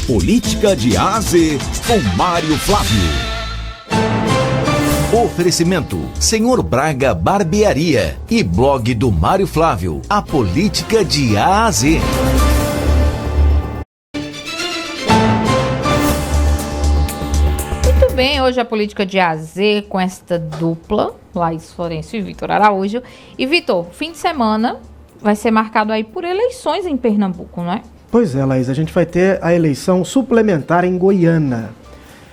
Política de A a Z, com Mário Flávio. Oferecimento, Senhor Braga Barbearia e blog do Mário Flávio, a política de A a Z. Muito bem, hoje a política de A a Z com esta dupla, Laís Florencio e Vitor Araújo. E Vitor, fim de semana vai ser marcado aí por eleições em Pernambuco, não é? Pois é, Laís, a gente vai ter a eleição suplementar em Goiânia.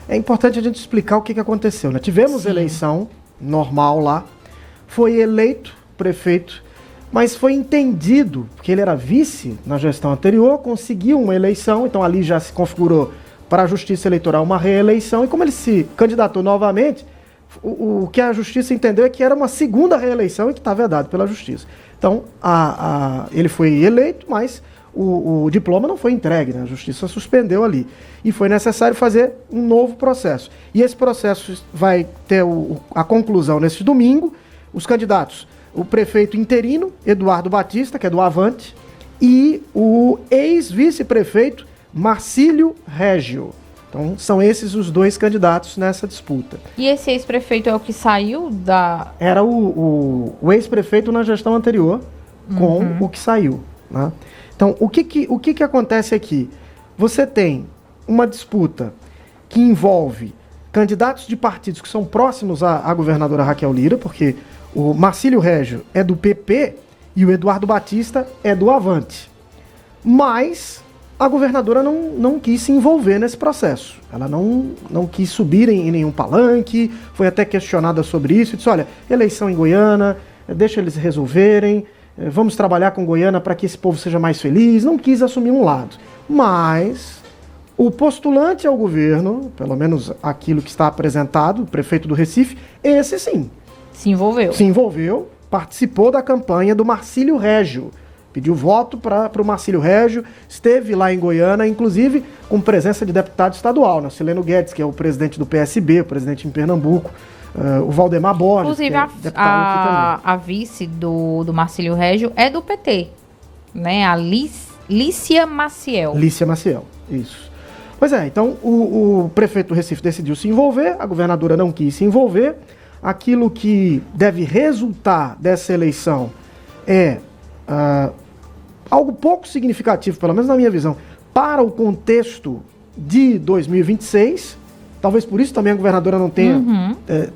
É importante a gente explicar o que aconteceu, né? Tivemos eleição normal lá, foi eleito prefeito, mas foi entendido, porque ele era vice na gestão anterior, conseguiu uma eleição, então ali já se configurou para a Justiça Eleitoral uma reeleição, e como ele se candidatou novamente, o que a Justiça entendeu é que era uma segunda reeleição e que está vedado pela Justiça. Então, ele foi eleito, mas o diploma não foi entregue, né? A Justiça suspendeu ali. E foi necessário fazer um novo processo. E esse processo vai ter a conclusão nesse domingo. Os candidatos, o prefeito interino, Eduardo Batista, que é do Avante, e o ex-vice-prefeito, Marcílio Régio. Então, são esses os dois candidatos nessa disputa. E esse ex-prefeito é o que saiu da... Era o ex-prefeito na gestão anterior, com o que saiu, né? Então, o que acontece aqui? Você tem uma disputa que envolve candidatos de partidos que são próximos à governadora Raquel Lira, porque o Marcílio Régio é do PP e o Eduardo Batista é do Avante. Mas a governadora não quis se envolver nesse processo. Ela não quis subir em nenhum palanque, foi até questionada sobre isso, disse, olha, eleição em Goiânia, deixa eles resolverem, vamos trabalhar com Goiânia para que esse povo seja mais feliz, não quis assumir um lado. Mas o postulante ao governo, pelo menos aquilo que está apresentado, o prefeito do Recife, esse sim. Se envolveu, participou da campanha do Marcílio Régio, pediu voto para o Marcílio Régio, esteve lá em Goiânia, inclusive com presença de deputado estadual, né? Sileno Guedes, que é o presidente do PSB, o presidente em Pernambuco, o Valdemar Borges, inclusive, a vice do Marcílio Régio é do PT, né? A Lícia Maciel. Lícia Maciel, isso. Pois é, então o prefeito do Recife decidiu se envolver, a governadora não quis se envolver. Aquilo que deve resultar dessa eleição é algo pouco significativo, pelo menos na minha visão, para o contexto de 2026. Talvez por isso também a governadora não tenha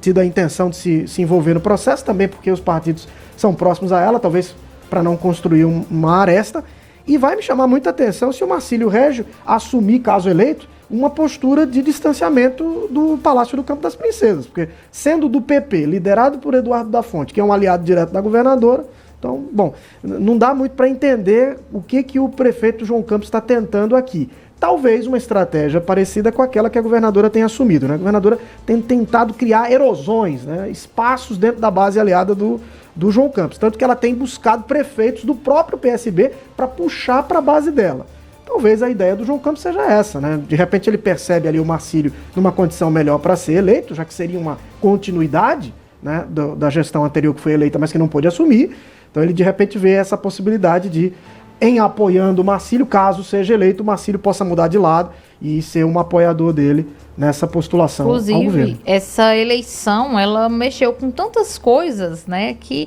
tido a intenção de se envolver no processo, também porque os partidos são próximos a ela, talvez para não construir uma aresta. E vai me chamar muita atenção se o Marcílio Régio assumir, caso eleito, uma postura de distanciamento do Palácio do Campo das Princesas. Porque sendo do PP, liderado por Eduardo da Fonte, que é um aliado direto da governadora, então, bom, não dá muito para entender o que o prefeito João Campos está tentando aqui. Talvez uma estratégia parecida com aquela que a governadora tem assumido, né? A governadora tem tentado criar erosões, né? Espaços dentro da base aliada do João Campos. Tanto que ela tem buscado prefeitos do próprio PSB para puxar para a base dela. Talvez a ideia do João Campos seja essa, né? De repente ele percebe ali o Marcílio numa condição melhor para ser eleito, já que seria uma continuidade, né, da gestão anterior que foi eleita, mas que não pôde assumir. Então ele de repente vê essa possibilidade de, em apoiando o Marcílio, caso seja eleito, o Marcílio possa mudar de lado e ser um apoiador dele nessa postulação ao governo. Inclusive, essa eleição, ela mexeu com tantas coisas, né, que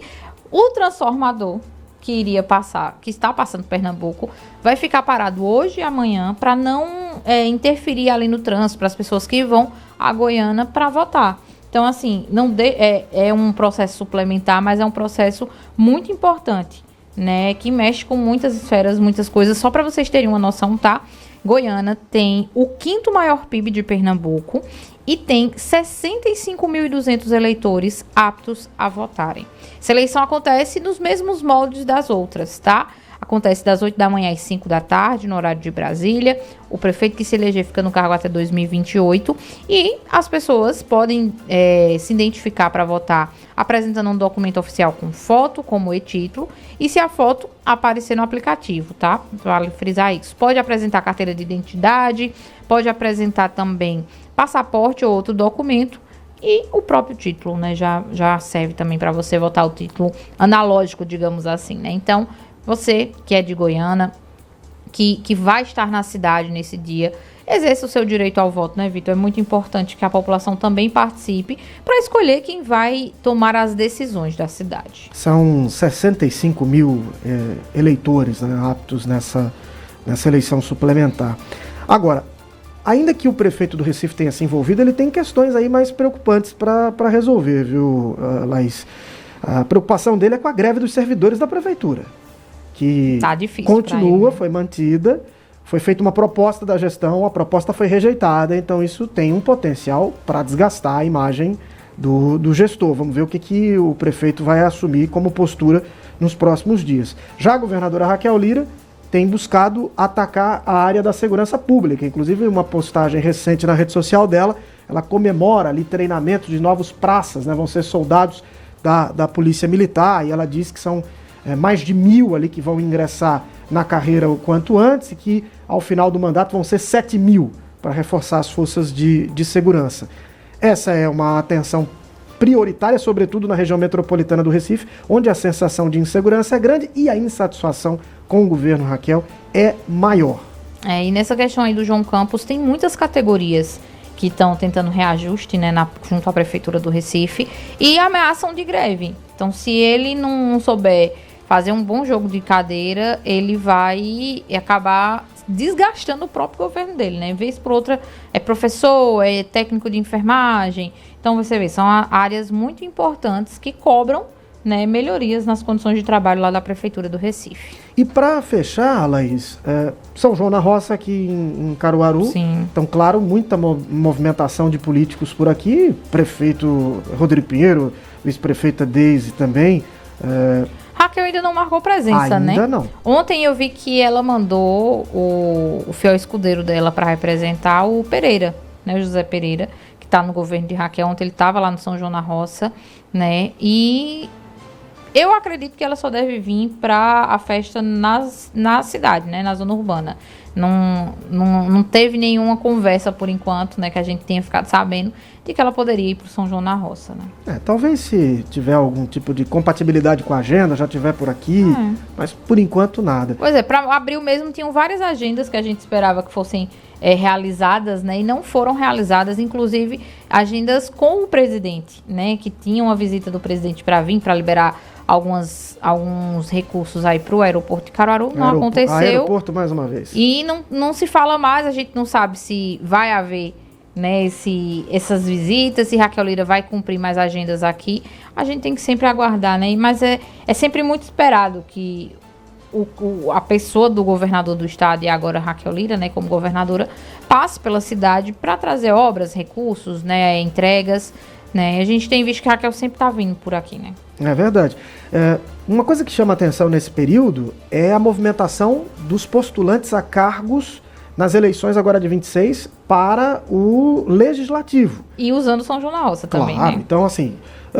o transformador que iria passar, que está passando Pernambuco, vai ficar parado hoje e amanhã para não interferir ali no trânsito, para as pessoas que vão a Goiânia para votar. Então, assim, é um processo suplementar, mas é um processo muito importante, né, que mexe com muitas esferas, muitas coisas. Só para vocês terem uma noção, tá? Goiânia tem o 5º maior PIB de Pernambuco e tem 65.200 eleitores aptos a votarem. Essa eleição acontece nos mesmos moldes das outras, tá? Acontece das 8 da manhã às 5 da tarde, no horário de Brasília. O prefeito que se eleger fica no cargo até 2028. E as pessoas podem se identificar para votar apresentando um documento oficial com foto, como e-título. E se a foto aparecer no aplicativo, tá? Vale frisar isso. Pode apresentar carteira de identidade, pode apresentar também passaporte ou outro documento. E o próprio título, né? Já serve também para você votar o título analógico, digamos assim, né? Então, você que é de Goiânia, que vai estar na cidade nesse dia, exerça o seu direito ao voto, né, Vitor? É muito importante que a população também participe para escolher quem vai tomar as decisões da cidade. São 65 mil eleitores, né, aptos nessa eleição suplementar. Agora, ainda que o prefeito do Recife tenha se envolvido, ele tem questões aí mais preocupantes para resolver, viu, Laís? A preocupação dele é com a greve dos servidores da prefeitura, que tá difícil continua, ele, né? foi mantida, foi feita uma proposta da gestão, a proposta foi rejeitada, então isso tem um potencial para desgastar a imagem do gestor. Vamos ver o que o prefeito vai assumir como postura nos próximos dias. Já a governadora Raquel Lira tem buscado atacar a área da segurança pública. Inclusive, uma postagem recente na rede social dela, ela comemora ali treinamento de novos praças, né? Vão ser soldados da Polícia Militar, e ela diz que são mais de 1.000 ali que vão ingressar na carreira o quanto antes, e que ao final do mandato vão ser 7.000 para reforçar as forças de segurança. Essa é uma atenção prioritária, sobretudo na região metropolitana do Recife, onde a sensação de insegurança é grande e a insatisfação com o governo, Raquel, é maior. E nessa questão aí do João Campos, tem muitas categorias que estão tentando reajuste, né, junto à Prefeitura do Recife, e ameaçam de greve. Então, se ele não souber fazer um bom jogo de cadeira, ele vai acabar desgastando o próprio governo dele, né? Em vez por outra, é professor, é técnico de enfermagem. Então, você vê, são áreas muito importantes que cobram, né, melhorias nas condições de trabalho lá da Prefeitura do Recife. E para fechar, Laís, São João na Roça aqui em Caruaru. Sim. Então, claro, muita movimentação de políticos por aqui. Prefeito Rodrigo Pinheiro, vice-prefeita Deise também. Raquel ainda não marcou presença, né? Ainda não. Ontem eu vi que ela mandou o fiel escudeiro dela para representar o Pereira, né, o José Pereira, que está no governo de Raquel. Ontem ele estava lá no São João na Roça, né? E eu acredito que ela só deve vir para a festa na cidade, né, na zona urbana. Não teve nenhuma conversa por enquanto, né, que a gente tenha ficado sabendo de que ela poderia ir para o São João na Roça, né? Talvez se tiver algum tipo de compatibilidade com a agenda, já tiver por aqui, mas por enquanto nada. Pois é, para abril mesmo tinham várias agendas que a gente esperava que fossem realizadas, né, e não foram realizadas, inclusive agendas com o presidente, né, que tinham a visita do presidente para vir, para liberar alguns recursos aí para o aeroporto de Caruaru. Não aconteceu. Aeroporto mais uma vez. E não se fala mais, a gente não sabe se vai haver, né, essas visitas, se Raquel Lira vai cumprir mais agendas aqui. A gente tem que sempre aguardar, né? Mas é sempre muito esperado que a pessoa do governador do estado, e agora Raquel Lira, né, como governadora, passe pela cidade para trazer obras, recursos, né, entregas, né? A gente tem visto que a Raquel sempre está vindo por aqui, né? É verdade. Uma coisa que chama atenção nesse período é a movimentação dos postulantes a cargos nas eleições agora de 26 para o Legislativo. E usando São João na Roça também, claro, né? Então, assim,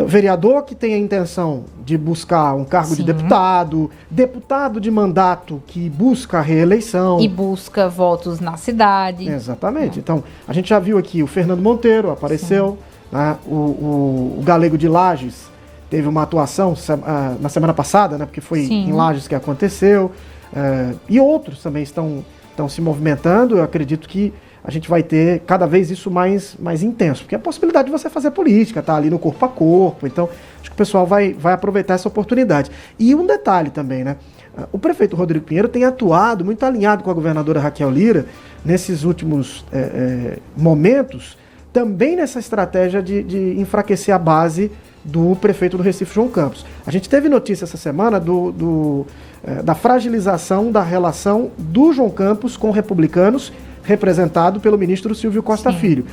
vereador que tem a intenção de buscar um cargo de deputado de mandato que busca a reeleição. E busca votos na cidade. Exatamente. Então, a gente já viu aqui o Fernando Monteiro apareceu, né? O Galego de Lages teve uma atuação na semana passada, né? Porque foi em Lages que aconteceu. E outros também estão se movimentando. Eu acredito que a gente vai ter cada vez isso mais intenso, porque é a possibilidade de você fazer política, tá ali no corpo a corpo. Então, acho que o pessoal vai aproveitar essa oportunidade. E um detalhe também, né? O prefeito Rodrigo Pinheiro tem atuado muito alinhado com a governadora Raquel Lira nesses últimos momentos, também nessa estratégia de enfraquecer a base do prefeito do Recife, João Campos. A gente teve notícia essa semana da fragilização da relação do João Campos com republicanos, representado pelo ministro Silvio Costa Filho.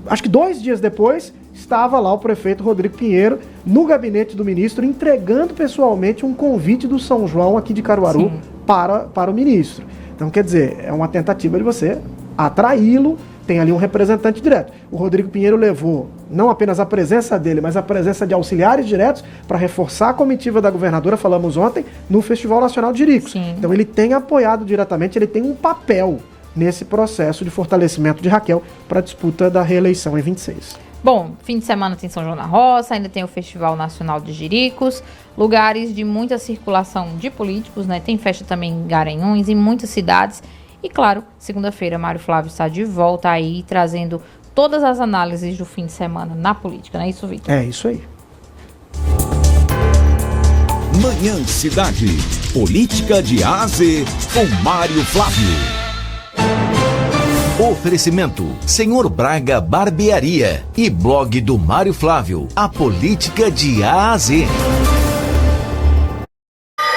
Acho que 2 dias depois, estava lá o prefeito Rodrigo Pinheiro no gabinete do ministro, entregando pessoalmente um convite do São João aqui de Caruaru para o ministro. Então, quer dizer, é uma tentativa de você atraí-lo. Tem ali um representante direto. O Rodrigo Pinheiro levou não apenas a presença dele, mas a presença de auxiliares diretos para reforçar a comitiva da governadora, falamos ontem, no Festival Nacional de Jiricos. Então ele tem apoiado diretamente, ele tem um papel nesse processo de fortalecimento de Raquel para a disputa da reeleição em 26. Bom, fim de semana tem São João da Roça, ainda tem o Festival Nacional de Jiricos, lugares de muita circulação de políticos, né? Tem festa também em Garanhuns, em muitas cidades. E claro, segunda-feira, Mário Flávio está de volta aí, trazendo todas as análises do fim de semana na política, não é isso, Vitor? É isso aí. Manhã Cidade. Política de A a Z com Mário Flávio. Oferecimento: Senhor Braga Barbearia e blog do Mário Flávio. A política de A a Z.